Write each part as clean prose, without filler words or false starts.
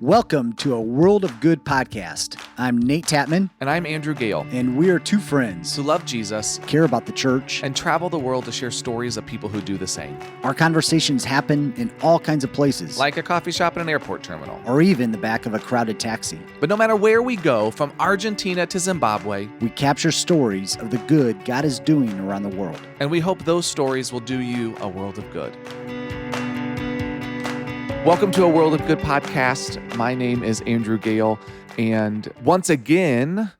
Welcome to a World of Good podcast. I'm Nate Tatman. And I'm Andrew Gale. And we are two friends who love Jesus, care about the church, and travel the world to share stories of people who do the same. Our conversations happen in all kinds of places, like a coffee shop and an airport terminal, or even the back of a crowded taxi. But no matter where we go, from Argentina to Zimbabwe, we capture stories of the good God is doing around the world. And we hope those stories will do you a world of good. Welcome to a World of Good podcast. My name is Andrew Gale, and once again,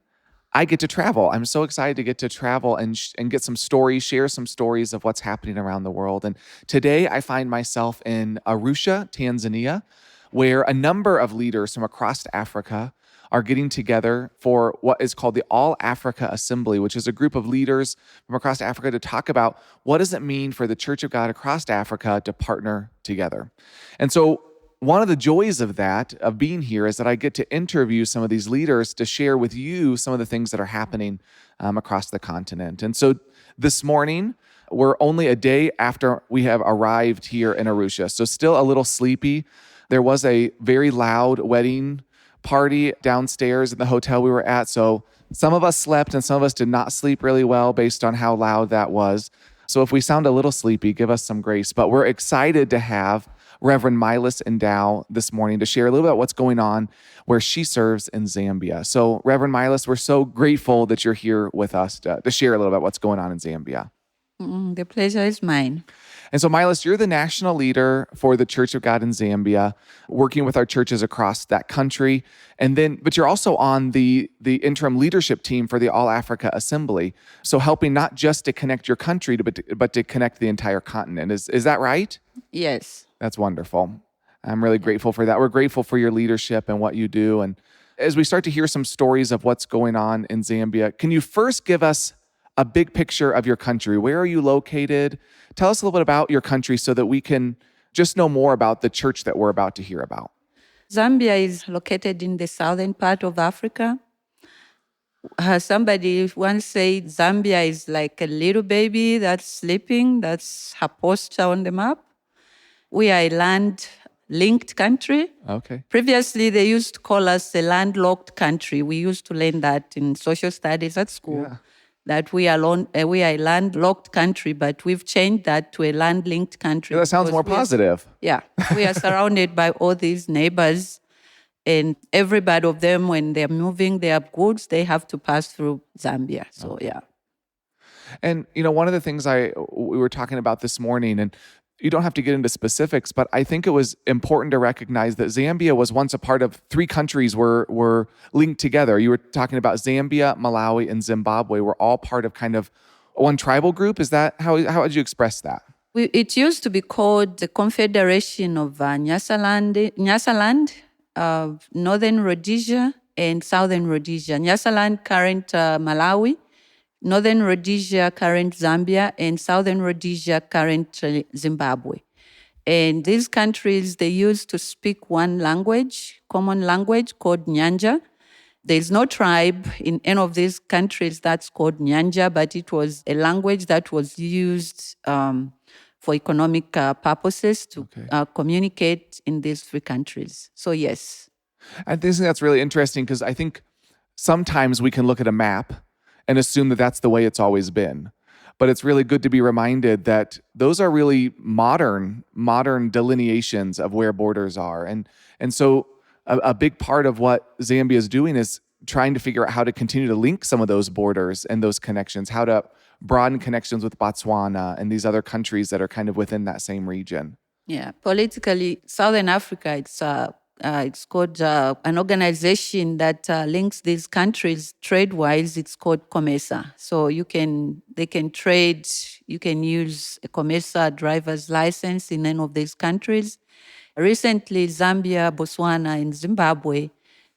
I get to travel. I'm so excited to get to travel and get some stories, share some stories of what's happening around the world. And today I find myself in Arusha, Tanzania, where a number of leaders from across Africa are getting together for what is called the All Africa Assembly, which is a group of leaders from across Africa to talk about what does it mean for the Church of God across Africa to partner together. And so one of the joys of that, of being here, is that I get to interview some of these leaders to share with you some of the things that are happening across the continent. And so this morning, we're only a day after we have arrived here in Arusha, so still a little sleepy. There was a very loud wedding party downstairs in the hotel we were at, so some of us slept and some of us did not sleep really well based on how loud that was. So if we sound a little sleepy, give us some grace. But we're excited to have Reverend Mailesi Ndao this morning to share a little bit about what's going on where she serves in Zambia. So Reverend Mailesi, we're so grateful that you're here with us to share a little bit about what's going on in Zambia. The pleasure is mine. And so, Mailesi, you're the national leader for the Church of God in Zambia, working with our churches across that country. But you're also on the interim leadership team for the All Africa Assembly. So helping not just to connect your country, but to connect the entire continent. Is that right? Yes. That's wonderful. I'm really grateful for that. We're grateful for your leadership and what you do. And as we start to hear some stories of what's going on in Zambia, can you first give us a big picture of your country? Where are you located? Tell us a little bit about your country so that we can just know more about the church that we're about to hear about. Zambia is located in the southern part of Africa. Somebody once said Zambia is like a little baby that's sleeping. That's her posture on the map. We are a land-linked country. Okay. Previously, they used to call us a landlocked country. We used to learn that in social studies at school. Yeah. That we are a landlocked country, but we've changed that to a land-linked country. Yeah, that sounds more positive. Yeah, we are surrounded by all these neighbors, and everybody of them, when they're moving their goods, they have to pass through Zambia. So, okay. Yeah. And, one of the things we were talking about this morning, and you don't have to get into specifics, but I think it was important to recognize that Zambia was once a part of three countries were linked together. You were talking about Zambia, Malawi, and Zimbabwe were all part of kind of one tribal group. Is that how would you express that? It used to be called the Confederation of Nyasaland, Northern Rhodesia and Southern Rhodesia. Nyasaland, current Malawi. Northern Rhodesia, current Zambia, and Southern Rhodesia, current Zimbabwe. And these countries, they used to speak one language, common language called Nyanja. There's no tribe in any of these countries that's called Nyanja, but it was a language that was used for economic purposes to communicate in these three countries. So yes. I think that's really interesting because I think sometimes we can look at a map and assume that that's the way it's always been. But it's really good to be reminded that those are really modern delineations of where borders are. And so a big part of what Zambia is doing is trying to figure out how to continue to link some of those borders and those connections, how to broaden connections with Botswana and these other countries that are kind of within that same region. Yeah, politically, Southern Africa, it's called an organization that links these countries trade-wise. It's called COMESA. So they can trade. You can use a COMESA driver's license in any of these countries. Recently, Zambia, Botswana, and Zimbabwe,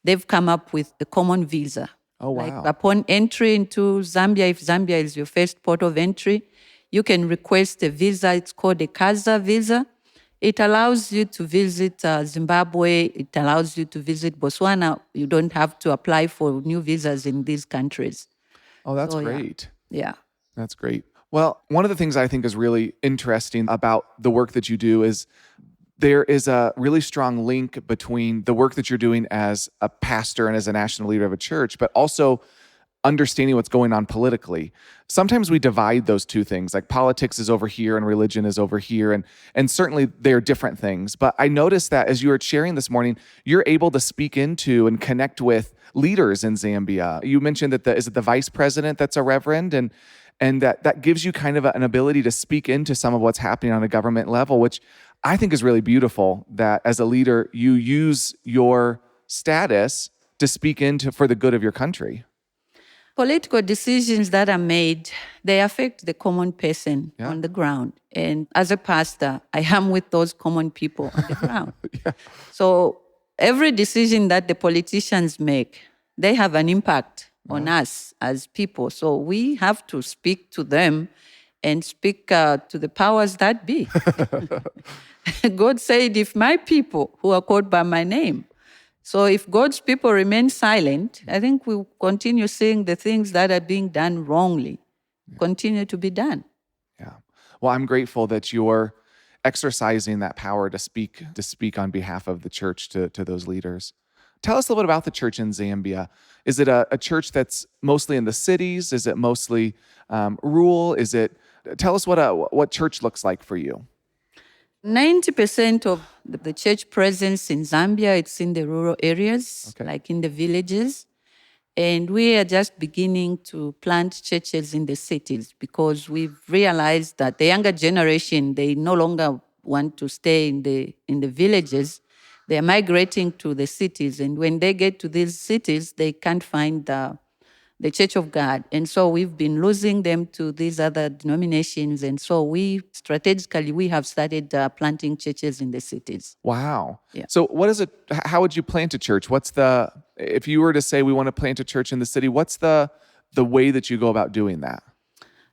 they've come up with a common visa. Oh, wow. Like upon entry into Zambia, if Zambia is your first port of entry, you can request a visa. It's called a CASA visa. It allows you to visit Zimbabwe. It allows you to visit Botswana. You don't have to apply for new visas in these countries. Oh, that's great. Yeah. That's great. Well, one of the things I think is really interesting about the work that you do is there is a really strong link between the work that you're doing as a pastor and as a national leader of a church, but also understanding what's going on politically. Sometimes we divide those two things, like politics is over here and religion is over here, and certainly they're different things. But I noticed that as you were sharing this morning, you're able to speak into and connect with leaders in Zambia. You mentioned that is it the vice president that's a reverend, and that gives you kind of an ability to speak into some of what's happening on a government level, which I think is really beautiful, that as a leader, you use your status to speak into for the good of your country. Political decisions that are made, they affect the common person on the ground. And as a pastor, I am with those common people on the ground. So every decision that the politicians make, they have an impact on us as people. So we have to speak to them and speak to the powers that be. God said, if my people who are called by my name. So if God's people remain silent, I think we'll continue seeing the things that are being done wrongly continue to be done. Yeah. Well, I'm grateful that you're exercising that power to speak on behalf of the church to those leaders. Tell us a little bit about the church in Zambia. Is it a church that's mostly in the cities? Is it mostly rural? Tell us what church looks like for you. 90% of the church presence in Zambia, it's in the rural areas, like in the villages. And we are just beginning to plant churches in the cities because we've realized that the younger generation, they no longer want to stay in the villages. They are migrating to the cities. And when they get to these cities, they can't find the Church of God. And so we've been losing them to these other denominations. And so we have started planting churches in the cities. Wow. Yeah. So what is it? How would you plant a church? If you were to say we want to plant a church in the city, what's the way that you go about doing that?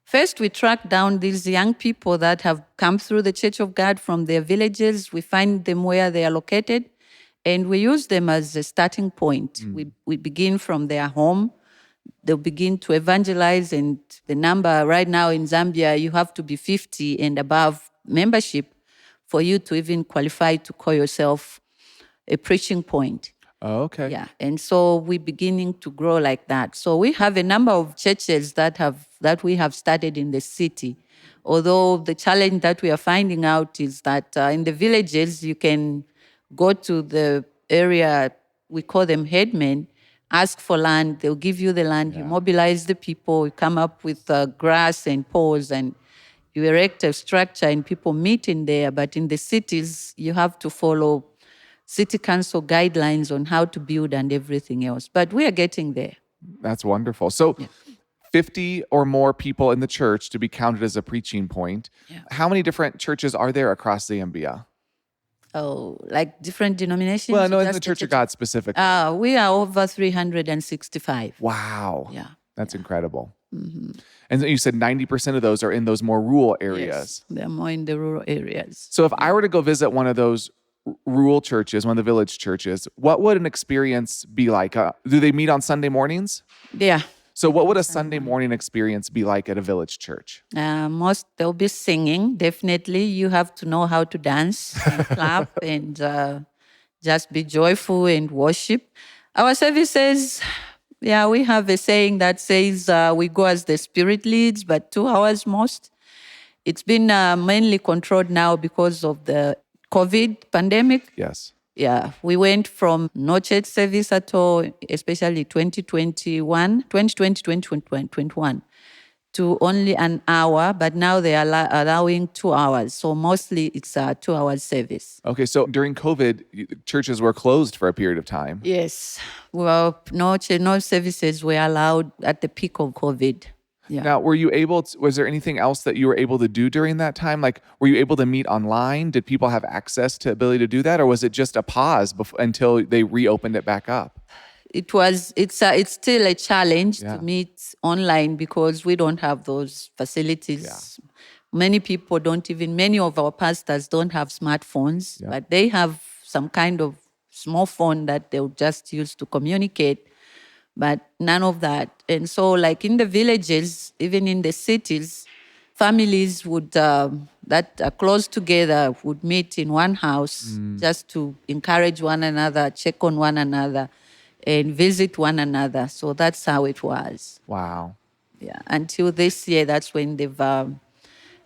First, we track down these young people that have come through the Church of God from their villages. We find them where they are located, and we use them as a starting point. We begin from their home. They'll begin to evangelize, and the number right now in Zambia, you have to be 50 and above membership for you to even qualify to call yourself a preaching point. Oh, okay. Yeah, and so we're beginning to grow like that. So we have a number of churches that we have started in the city. Although the challenge that we are finding out is that in the villages, you can go to the area, we call them headmen, ask for land, they'll give you the land, you mobilize the people, you come up with grass and poles, and you erect a structure and people meet in there. But in the cities, you have to follow city council guidelines on how to build and everything else. But we are getting there. That's wonderful. So 50 or more people in the church to be counted as a preaching point. Yeah. How many different churches are there across Zambia? Oh, like different denominations? Well, no, in the Church of God specifically. We are over 365. Wow. Yeah. That's incredible. Mm-hmm. And you said 90% of those are in those more rural areas. Yes, they're more in the rural areas. So if I were to go visit one of those rural churches, one of the village churches, what would an experience be like? Do they meet on Sunday mornings? Yeah. So what would a Sunday morning experience be like at a village church? There'll be singing, definitely. You have to know how to dance and clap and just be joyful and worship. Our services, we have a saying that says we go as the Spirit leads, but 2 hours most. It's been mainly controlled now because of the COVID pandemic. Yes. Yeah, we went from no church service at all, especially 2021, to only an hour, but now they are allowing 2 hours. So mostly it's a 2 hour service. Okay, so during COVID, churches were closed for a period of time. Yes, well, no services were allowed at the peak of COVID. Yeah. Now, was there anything else that you were able to do during that time? Like, were you able to meet online? Did people have access to ability to do that? Or was it just a pause until they reopened it back up? It's still a challenge to meet online because we don't have those facilities. Yeah. Many of our pastors don't have smartphones, but they have some kind of small phone that they'll just use to communicate. But none of that. And so like in the villages, even in the cities, families would that are close together would meet in one house just to encourage one another, check on one another, and visit one another. So that's how it was. Wow. Yeah. Until this year, that's when they've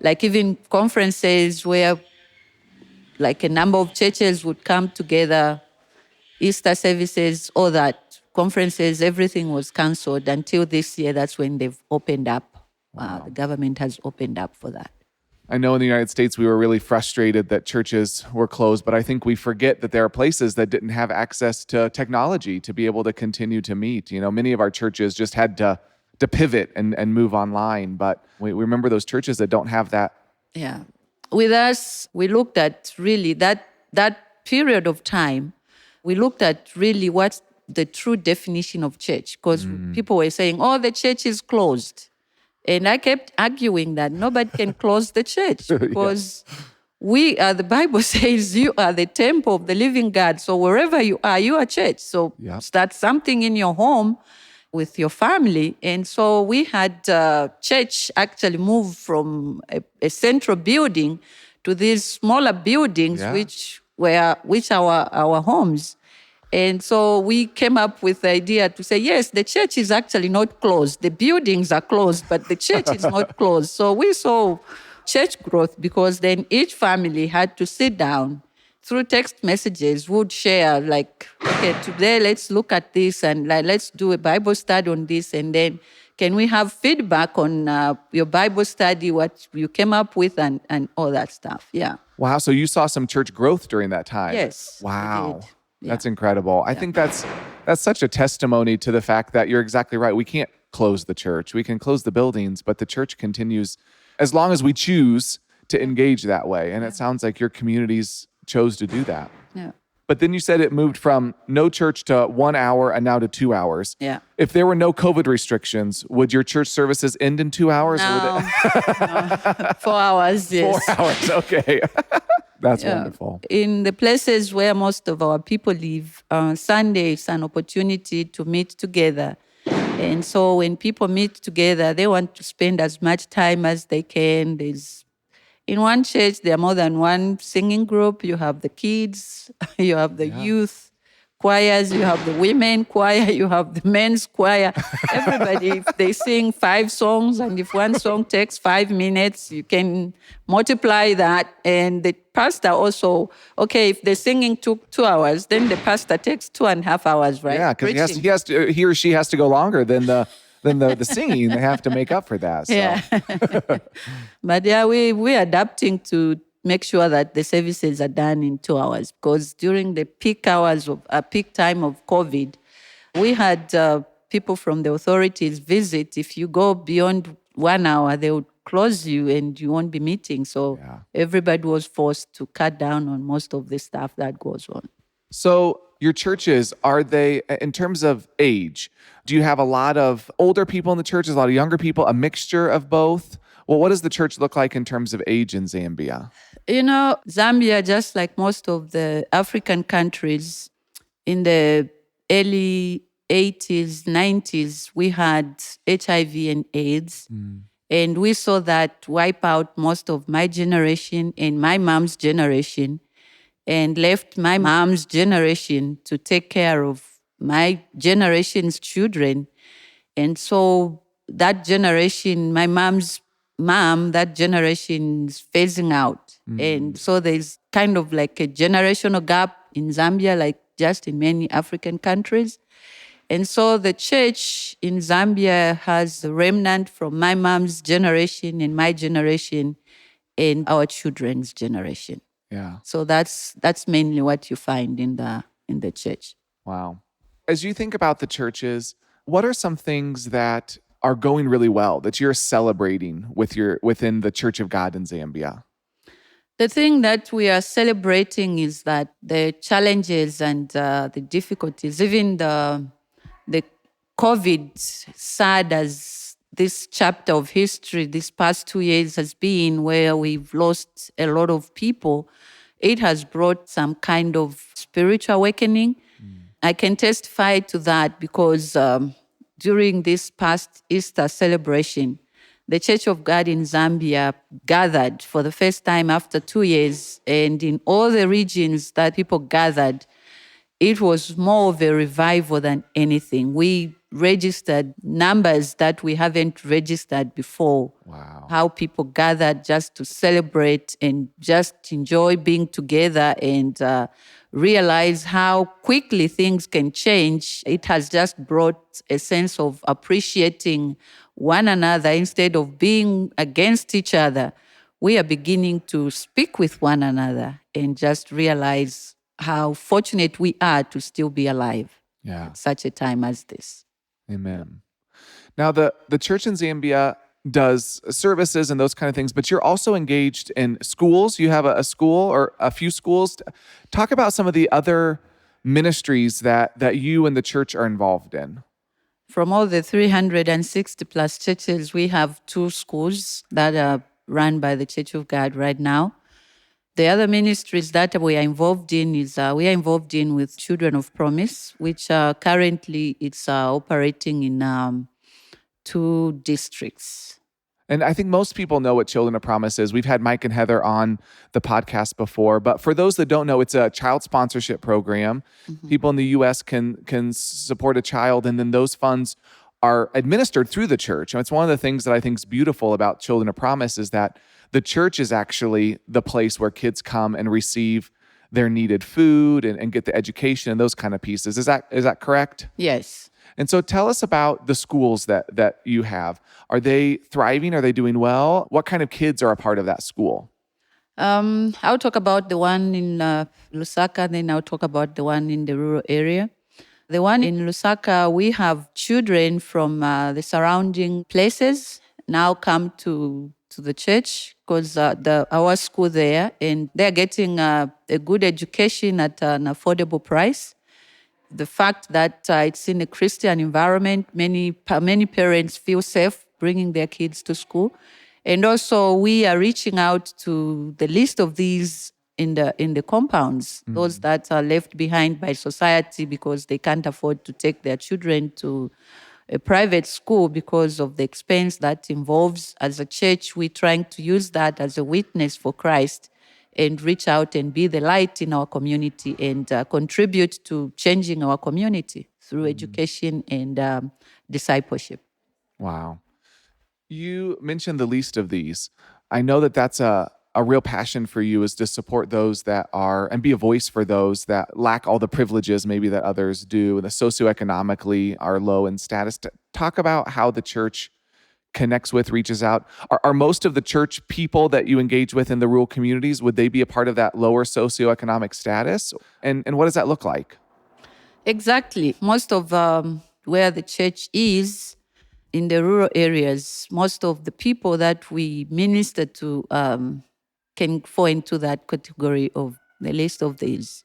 like even conferences where like a number of churches would come together, Easter services, all that, conferences, everything was cancelled until this year. That's when they've opened up. The government has opened up for that. I know in the United States, we were really frustrated that churches were closed, but I think we forget that there are places that didn't have access to technology to be able to continue to meet. You know, many of our churches just had to pivot and move online, but we remember those churches that don't have that. Yeah. With us, we looked at really that period of time, we looked at really what's the true definition of church, because people were saying, oh, the church is closed. And I kept arguing that nobody can close the church because we are, the Bible says you are the temple of the living God. So wherever you are church. So start something in your home with your family. And so we had church actually move from a central building to these smaller buildings, which are our homes. And so we came up with the idea to say, yes, the church is actually not closed. The buildings are closed, but the church is not closed. So we saw church growth because then each family had to sit down through text messages, would share like, okay, today let's look at this and let's do a Bible study on this. And then can we have feedback on your Bible study, what you came up with and all that stuff. Yeah. Wow. So you saw some church growth during that time. Yes. Wow. Yeah. That's incredible. I think that's such a testimony to the fact that you're exactly right. We can't close the church. We can close the buildings, but the church continues as long as we choose to engage that way. And it sounds like your communities chose to do that. Yeah. But then you said it moved from no church to 1 hour and now to 2 hours. Yeah. If there were no COVID restrictions, would your church services end in 2 hours? No. 4 hours, yes. 4 hours, okay. That's wonderful. In the places where most of our people live, Sunday is an opportunity to meet together. And so when people meet together, they want to spend as much time as they can. In one church, there are more than one singing group. You have the kids, you have the youth choirs, you have the women choir, you have the men's choir. Everybody, if they sing 5 songs, and if one song takes 5 minutes, you can multiply that. And the pastor also, okay, if the singing took 2 hours, then the pastor takes 2.5 hours, right? Yeah, because he or she has to go longer than the singing. They have to make up for that. So. Yeah. But we're adapting to make sure that the services are done in 2 hours, because during the peak hours of peak time of COVID, we had people from the authorities visit. If you go beyond 1 hour, they would close you and you won't be meeting. So everybody was forced to cut down on most of the stuff that goes on. So your churches, are they, in terms of age, do you have a lot of older people in the churches, a lot of younger people, a mixture of both? Well, what does the church look like in terms of age in Zambia? You know, Zambia, just like most of the African countries, in the early 80s, 90s, we had HIV and AIDS. And we saw that wipe out most of my generation and my mom's generation, and left my mom's generation to take care of my generation's children. And so that generation, my mom's mom, that generation's phasing out. And so there's kind of like a generational gap in Zambia, like just in many African countries. And so the church in Zambia has a remnant from my mom's generation and my generation and our children's generation. Yeah. So that's mainly what you find in the church. Wow. As you think about the churches, what are some things that are going really well that you're celebrating within the Church of God in Zambia? The thing that we are celebrating is that the challenges and the difficulties, even the COVID, sad as this chapter of history this past 2 years has been, where we've lost a lot of people, it has brought some kind of spiritual awakening. I can testify to that because during this past Easter celebration, the Church of God in Zambia gathered for the first time after 2 years. And in all the regions that people gathered, it was more of a revival than anything. We registered numbers that we haven't registered before. Wow. How people gathered just to celebrate and just enjoy being together and realize how quickly things can change. It has just brought a sense of appreciating one another instead of being against each other. We are beginning to speak with one another and just realize how fortunate we are to still be alive Yeah. at such a time as this. Amen. Now, the church in Zambia does services and those kind of things, but you're also engaged in schools. You have a school or a few schools. Talk about some of the other ministries that you and the church are involved in. From all the 360 plus churches, we have 2 schools that are run by the Church of God right now. The other ministries that we are involved in is we are involved in with Children of Promise, which currently it's operating in 2 districts. And I think most people know what Children of Promise is. We've had Mike and Heather on the podcast before, but for those that don't know, it's a child sponsorship program. Mm-hmm. People in the U.S. can support a child, and then those funds are administered through the church. And it's one of the things that I think is beautiful about Children of Promise is that the church is actually the place where kids come and receive their needed food and get the education and those kind of pieces. Is that correct? Yes. And so tell us about the schools that you have. Are they thriving? Are they doing well? What kind of kids are a part of that school? I'll talk about the one in Lusaka, then I'll talk about the one in the rural area. The one in Lusaka, we have children from the surrounding places now come to the church because our school there, and they're getting a good education at an affordable price. The fact that it's in a Christian environment, many parents feel safe bringing their kids to school. And also we are reaching out to the list of these in the compounds, those that are left behind by society because they can't afford to take their children to a private school because of the expense that involves. As a church, we're trying to use that as a witness for Christ and reach out and be the light in our community and contribute to changing our community through education and discipleship. Wow. You mentioned the least of these. I know that that's a real passion for you, is to support those that are, and be a voice for those that lack all the privileges maybe that others do, that socioeconomically are low in status. Talk about how the church connects with, reaches out. Are most of the church people that you engage with in the rural communities, would they be a part of that lower socioeconomic status? And what does that look like? Exactly. Most of where the church is in the rural areas, most of the people that we minister to can fall into that category of the list of these.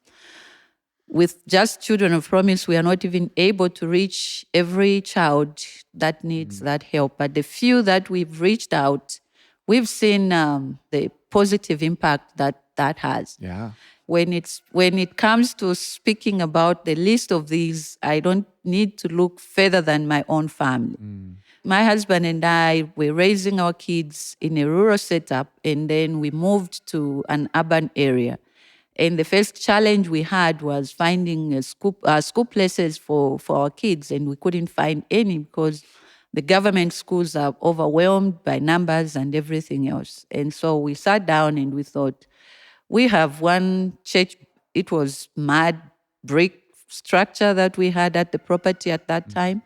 With just Children of Promise, we are not even able to reach every child that needs that help. But the few that we've reached out, we've seen the positive impact that has. Yeah. When it comes to speaking about the list of these, I don't need to look further than my own family. My husband and I were raising our kids in a rural setup, and then we moved to an urban area. And the first challenge we had was finding school places for our kids, and we couldn't find any because the government schools are overwhelmed by numbers and everything else. And so we sat down and we thought, we have one church. It was mud brick structure that we had at the property at that time.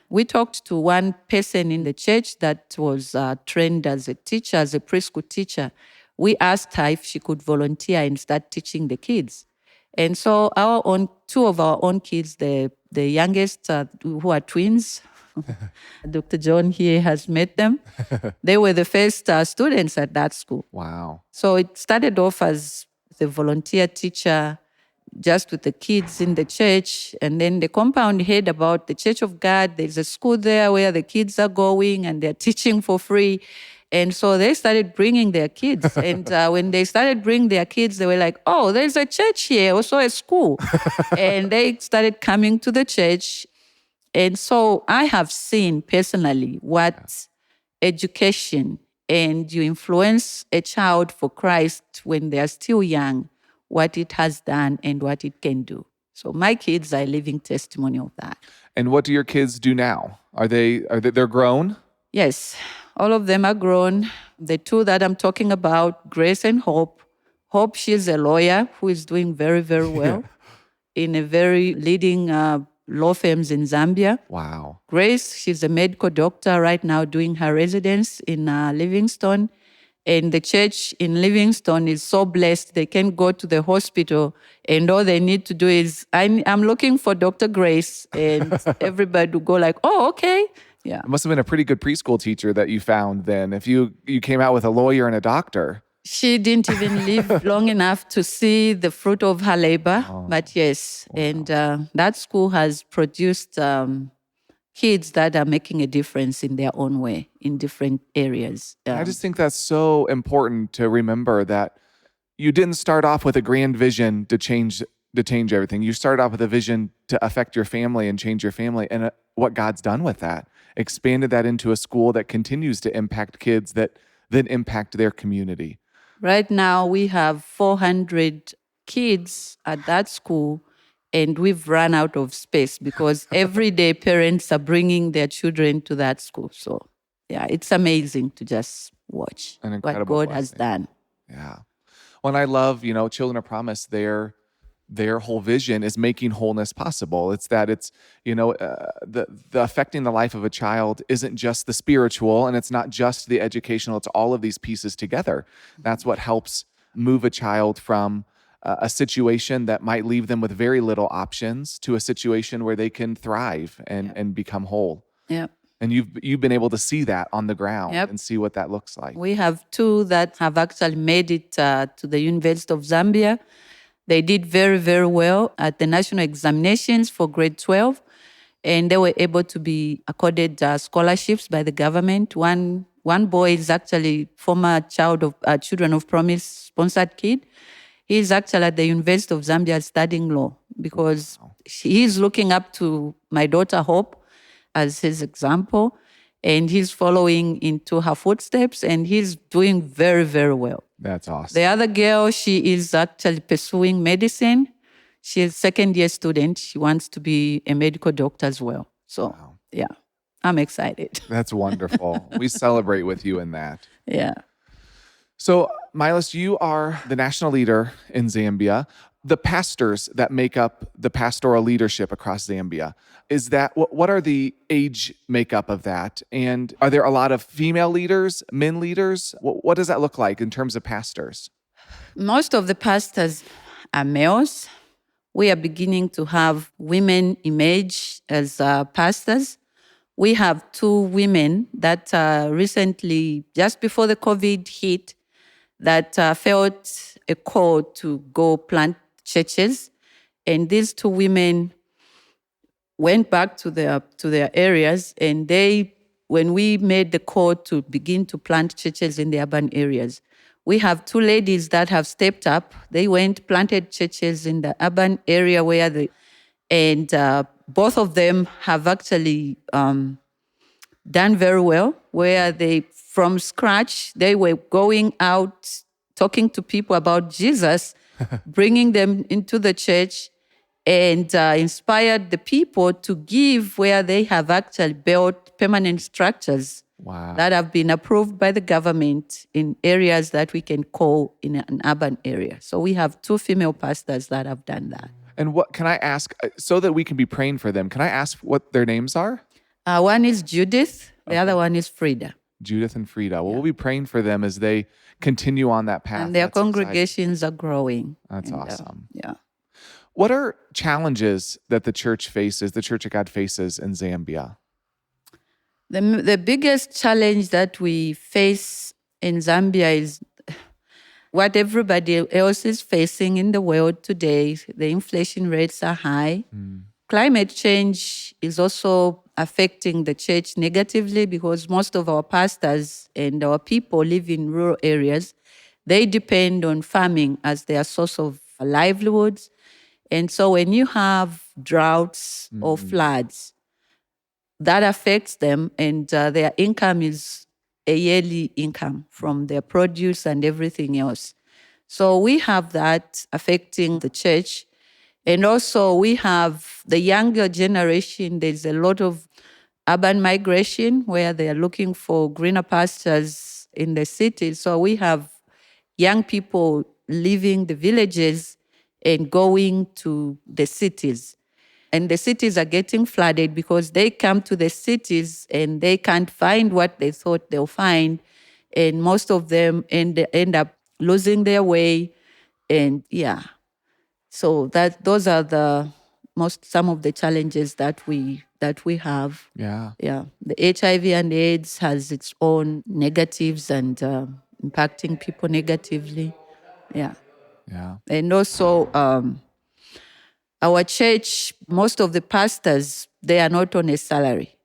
We talked to one person in the church that was trained as a teacher, as a preschool teacher. We asked her if she could volunteer and start teaching the kids. And so two of our own kids, the youngest, who are twins, Dr. John here has met them. They were the first students at that school. Wow. So it started off as the volunteer teacher, just with the kids in the church. And then the compound heard about the Church of God. There's a school there where the kids are going and they're teaching for free. And so they started bringing their kids. And when they started bringing their kids, they were like, oh, there's a church here, also a school. And they started coming to the church. And so I have seen personally what education and you influence a child for Christ when they are still young, what it has done and what it can do. So my kids are a living testimony of that. And what do your kids do now? They're grown? Yes, all of them are grown. The two that I'm talking about, Grace and Hope. Hope, she's a lawyer who is doing very, very well in a very leading law firms in Zambia. Wow. Grace, she's a medical doctor right now doing her residence in Livingstone. And the church in Livingstone is so blessed. They can go to the hospital and all they need to do is, I'm looking for Dr. Grace. And everybody will go like, oh, okay. Yeah. It must have been a pretty good preschool teacher that you found then. If you came out with a lawyer and a doctor. She didn't even live long enough to see the fruit of her labor. But yes, and that school has produced kids that are making a difference in their own way in different areas. I just think that's so important to remember that you didn't start off with a grand vision to change everything. You started off with a vision to affect your family and change your family. And what God's done with that, expanded that into a school that continues to impact kids that then impact their community. Right now, we have 400 kids at that school, and we've run out of space because every day parents are bringing their children to that school. So, yeah, it's amazing to just watch An what incredible God has blessing. done. Yeah. Well, and I love, Children of Promise, their whole vision is making wholeness possible. It's that the affecting the life of a child isn't just the spiritual and it's not just the educational, it's all of these pieces together. That's what helps move a child from a situation that might leave them with very little options to a situation where they can thrive and become whole. Yeah. And you've been able to see that on the ground Yep. and see what that looks like. We have two that have actually made it to the University of Zambia. They did very, very well at the national examinations for grade 12, and they were able to be accorded scholarships by the government. One boy is actually former child of Children of Promise sponsored kid. He's actually at the University of Zambia studying law because he's looking up to my daughter Hope as his example, and he's following into her footsteps, and he's doing very, very well. That's awesome. The other girl, she is actually pursuing medicine. She's a second-year student. She wants to be a medical doctor as well. So, yeah, I'm excited. That's wonderful. We celebrate with you in that. Yeah. So, Mailesi, you are the national leader in Zambia. The pastors that make up the pastoral leadership across Zambia, what are the age makeup of that? And are there a lot of female leaders, men leaders? What does that look like in terms of pastors? Most of the pastors are males. We are beginning to have women emerge as pastors. We have two women that recently, just before the COVID hit, that felt a call to go plant churches. And these two women went back to their areas, and when we made the call to begin to plant churches in the urban areas, we have two ladies that have stepped up. They went, planted churches in the urban area both of them have actually done very well, where from scratch, they were going out, talking to people about Jesus, bringing them into the church, and inspired the people to give where they have actually built permanent structures that have been approved by the government in areas that we can call in an urban area. So we have two female pastors that have done that. And what can I ask, so that we can be praying for them, can I ask what their names are? One is Judith, the other one is Frida. Judith and Frida. Well, we'll be praying for them as they continue on that path. And their That's congregations are growing. That's awesome. Yeah. What are challenges that the Church of God faces in Zambia? The biggest challenge that we face in Zambia is what everybody else is facing in the world today. The inflation rates are high. Climate change is also affecting the church negatively because most of our pastors and our people live in rural areas. They depend on farming as their source of livelihoods. And so when you have droughts or floods, that affects them, and their income is a yearly income from their produce and everything else. So we have that affecting the church. And also we have the younger generation. There's a lot of urban migration where they are looking for greener pastures in the cities. So we have young people leaving the villages and going to the cities. And the cities are getting flooded because they come to the cities and they can't find what they thought they'll find. And most of them end up losing their way. And yeah, so those are some of the challenges that we have. Yeah. Yeah, the HIV and AIDS has its own negatives and impacting people negatively. Yeah, Yeah. and also our church, most of the pastors, they are not on a salary.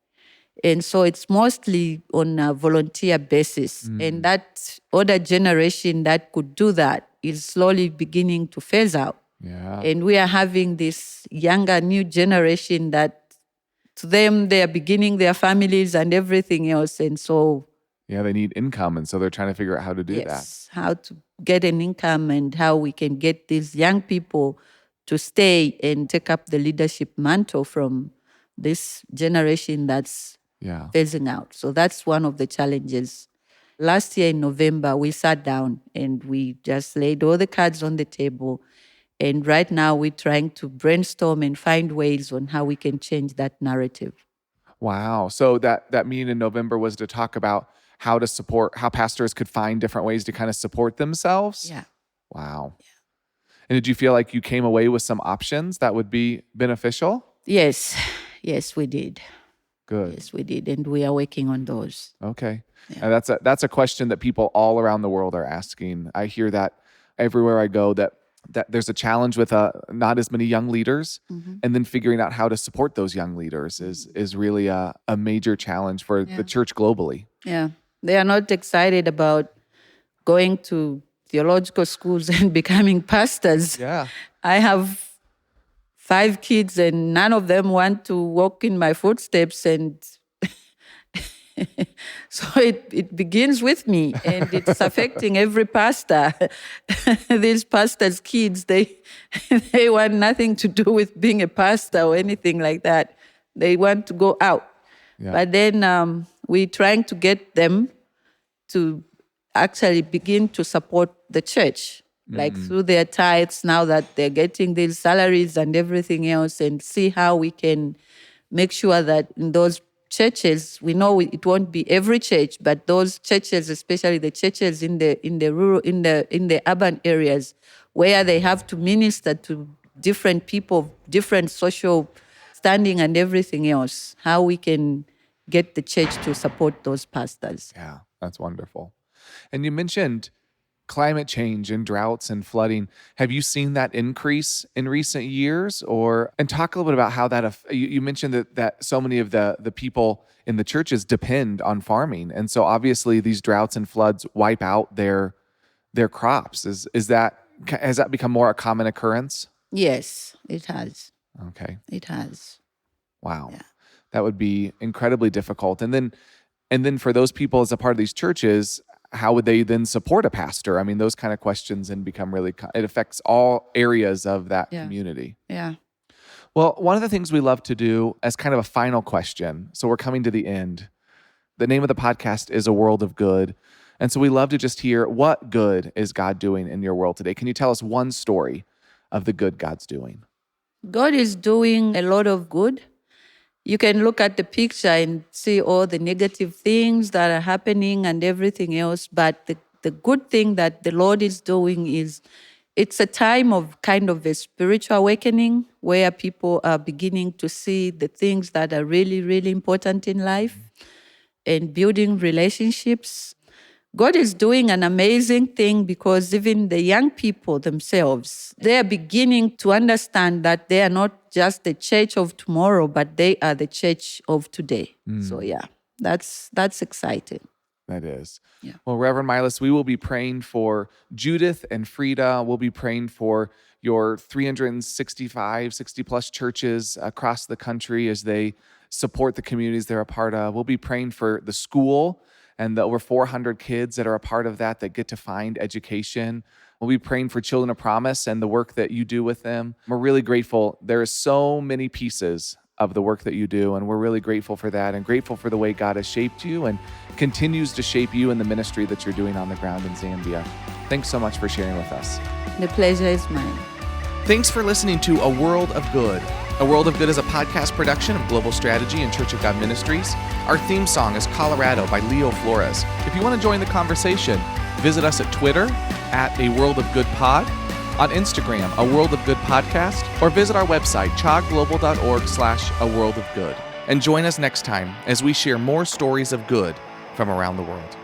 And so it's mostly on a volunteer basis. And that older generation that could do that is slowly beginning to phase out. Yeah. And we are having this younger new generation that to them, they are beginning their families and everything else. And so, Yeah, they need income. And so they're trying to figure out how to do that. yes, how to get an income and how we can get these young people to stay and take up the leadership mantle from this generation that's Yeah. phasing out. So that's one of the challenges. Last year in November, we sat down and we just laid all the cards on the table. And right now, we're trying to brainstorm and find ways on how we can change that narrative. Wow. So that meeting in November was to talk about how pastors could find different ways to kind of support themselves. Yeah. Wow. Yeah. And did you feel like you came away with some options that would be beneficial? Yes. Yes, we did. Good. Yes, we did. And we are working on those. Okay. Yeah. And that's a question that people all around the world are asking. I hear that everywhere I go, that there's a challenge with not as many young leaders, and then figuring out how to support those young leaders is really a major challenge for the church globally. Yeah. They are not excited about going to theological schools and becoming pastors. Yeah. I have 5 kids and none of them want to walk in my footsteps, and so it begins with me, and it's affecting every pastor. These pastors' kids, they want nothing to do with being a pastor or anything like that. They want to go out. Yeah. But then we're trying to get them to actually begin to support the church, like through their tithes, now that they're getting these salaries and everything else, and see how we can make sure that in those churches, we know it won't be every church, but those churches, especially the churches in the rural, in the urban areas, where they have to minister to different people, different social standing and everything else, how we can get the church to support those pastors. Yeah, that's wonderful. And you mentioned climate change and droughts and flooding. Have you seen that increase in recent years? And talk a little bit about how that, you mentioned that so many of the people in the churches depend on farming. And so obviously these droughts and floods wipe out their crops. Has that become more a common occurrence? Yes, it has. Okay. It has. Wow. Yeah. That would be incredibly difficult. And then for those people as a part of these churches, how would they then support a pastor? I mean, those kind of questions then become it affects all areas of that community. Yeah. Well, one of the things we love to do as kind of a final question, so we're coming to the end. The name of the podcast is A World of Good. And so we love to just hear, what good is God doing in your world today? Can you tell us one story of the good God's doing? God is doing a lot of good. You can look at the picture and see all the negative things that are happening and everything else. But the good thing that the Lord is doing is it's a time of kind of a spiritual awakening where people are beginning to see the things that are really, really important in life and building relationships. God is doing an amazing thing because even the young people themselves, they are beginning to understand that they are not just the church of tomorrow, but they are the church of today. So yeah, that's exciting. That is. Yeah. Well, Reverend Mailesi, we will be praying for Judith and Frida. We'll be praying for your 365, 60 plus churches across the country as they support the communities they're a part of. We'll be praying for the school and the over 400 kids that are a part of that get to find education. We'll be praying for Children of Promise and the work that you do with them. We're really grateful. There are so many pieces of the work that you do, and we're really grateful for that and grateful for the way God has shaped you and continues to shape you in the ministry that you're doing on the ground in Zambia. Thanks so much for sharing with us. The pleasure is mine. Thanks for listening to A World of Good. A World of Good is a podcast production of Global Strategy and Church of God Ministries. Our theme song is Colorado by Leo Flores. If you want to join the conversation, visit us at Twitter at A World of Good Pod, on Instagram, A World of Good Podcast, or visit our website, chagglobal.org/A World of Good. And join us next time as we share more stories of good from around the world.